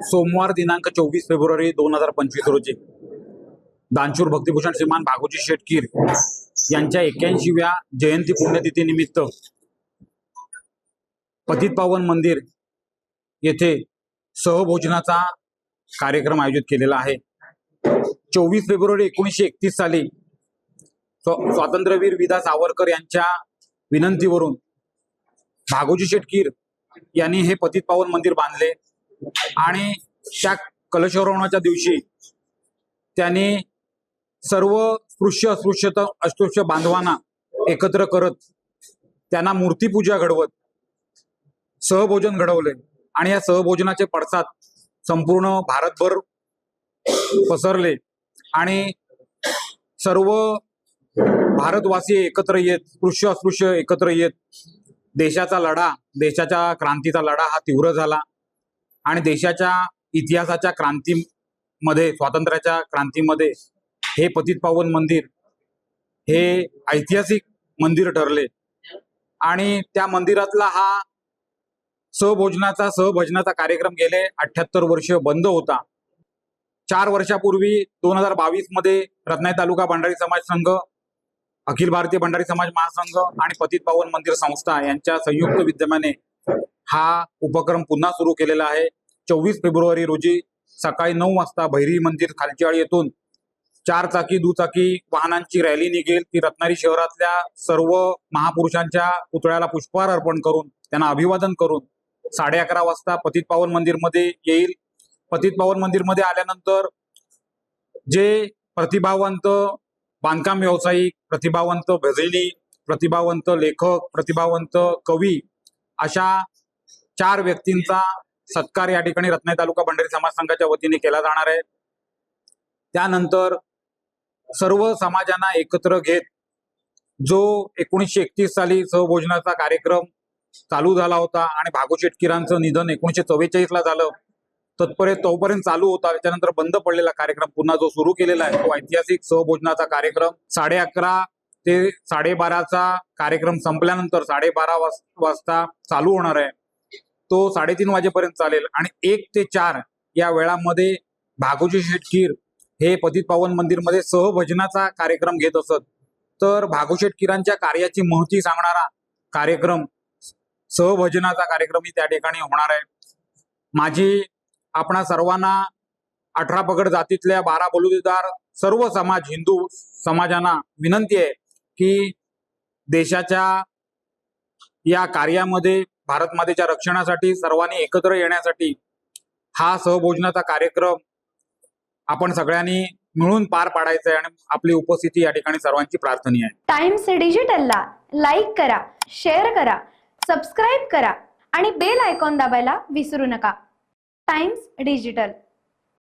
सोमवार दिनांक 24 फेब्रुवारी 2025 रोजी दानशूर भक्तिभूषण श्रीमान भागोजी शेटकीर यांच्या 81व्या जयंती पुण्यतिथी निमित्त पतितपावन मंदिर येथे सहभोजनाचा कार्यक्रम आयोजित केलेला आहे। 24 फेब्रुवारी 1931 साली स्वातंत्र्यवीर विदा सावरकर यांच्या विनंतीवरून भागोजी शेटकीर यांनी हे पतितपावन मंदिर बांधले आणि त्या कलशारोहणाच्या दिवशी त्यांनी सर्व स्पृश्य अस्पृश्य बांधवांना एकत्र करत त्यांना मूर्तीपूजा घडवत सहभोजन घडवले आणि या सहभोजनाचे पडसाद संपूर्ण भारतभर पसरले आणि सर्व भारतवासी एकत्र येत स्पृश्य अस्पृश्य एकत्र येत देशाचा लढा देशाच्या क्रांतीचा लढा हा तीव्र झाला आणि देशाच्या इतिहासाच्या क्रांतीमध्ये स्वातंत्र्याच्या क्रांतीमध्ये हे पतितपावन मंदिर हे ऐतिहासिक मंदिर ठरले आणि त्या मंदिरातला हा सहभोजनाचा कार्यक्रम गेले 78 वर्ष बंद होता। 4 वर्षापूर्वी 2022 मध्ये रत्नागिरी तालुका भंडारी समाज संघ, अखिल भारतीय भंडारी समाज महासंघ आणि पतितपावन मंदिर संस्था यांच्या संयुक्त विद्यमाने हा उपक्रम पुन्हा सुरू केलेला आहे। 24 फेब्रुवारी रोजी सकाळी 9 वाजता भैरी मंदिर खालचीआळी येथून 4 चाकी दुचाकी वाहनांची रॅली निघेल। ती रत्नागिरी शहरातल्या सर्व महापुरुषांच्या पुतळ्याला पुष्पहार अर्पण करून त्यांना अभिवादन करून 11:30 वाजता पतितपावन मंदिर मध्ये येईल। पतितपावन मंदिर मध्ये आल्यानंतर जे प्रतिभावंत बांधकाम व्यावसायिक, प्रतिभावंत भजनी, प्रतिभावंत लेखक, प्रतिभावंत कवी अशा 4 व्यक्तींचा सत्कार या ठिकाणी रत्नागिरी तालुका भंडारी समाज संघाच्या वतीने केला जाणार आहे। त्यानंतर सर्व समाजांना एकत्र घेत जो 1931 साली सहभोजनाचा कार्यक्रम चालू झाला होता आणि भागोजी शेटकीरांचं निधन 1944 ला झालं तोपर्यंत चालू होता, त्याच्यानंतर बंद पडलेला कार्यक्रम पुन्हा जो सुरू केलेला आहे तो ऐतिहासिक सहभोजनाचा कार्यक्रम 11:30 ते 12:30चा कार्यक्रम संपल्यानंतर 12:30 वाजता चालू होणार आहे। तो 3:30 वाजेपर्यंत चालेल आणि 1 ते 4 या वेळामध्ये भागोजी शेटकीर हे पतितपावन मंदिर मध्ये सहभजनाचा कार्यक्रम घेत असत। तर भागोजी शेटकीरांच्या कार्याची महती सांगणारा कार्यक्रम सहभजनाचा कार्यक्रम त्या ठिकाणी होणार आहे। माझी आपणा सर्वांना 18 पगड जातीतल्या 12 बलुतेदार सर्व समाज हिंदू समाजांना विनंती आहे की देशाच्या या कार्यामध्ये भारत मातेच्या रक्षणासाठी सर्वांनी एकत्र येण्यासाठी हा सहभोजनाचा कार्यक्रम आपण सगळ्यांनी मिळून पार पाडायचा आहे आणि आपली उपस्थिती या ठिकाणी सर्वांची प्रार्थनीय आहे। टाइम्स डिजिटलला लाईक करा, शेअर करा, सबस्क्राइब करा आणि बेल आयकॉन दाबायला विसरू नका। Times digital.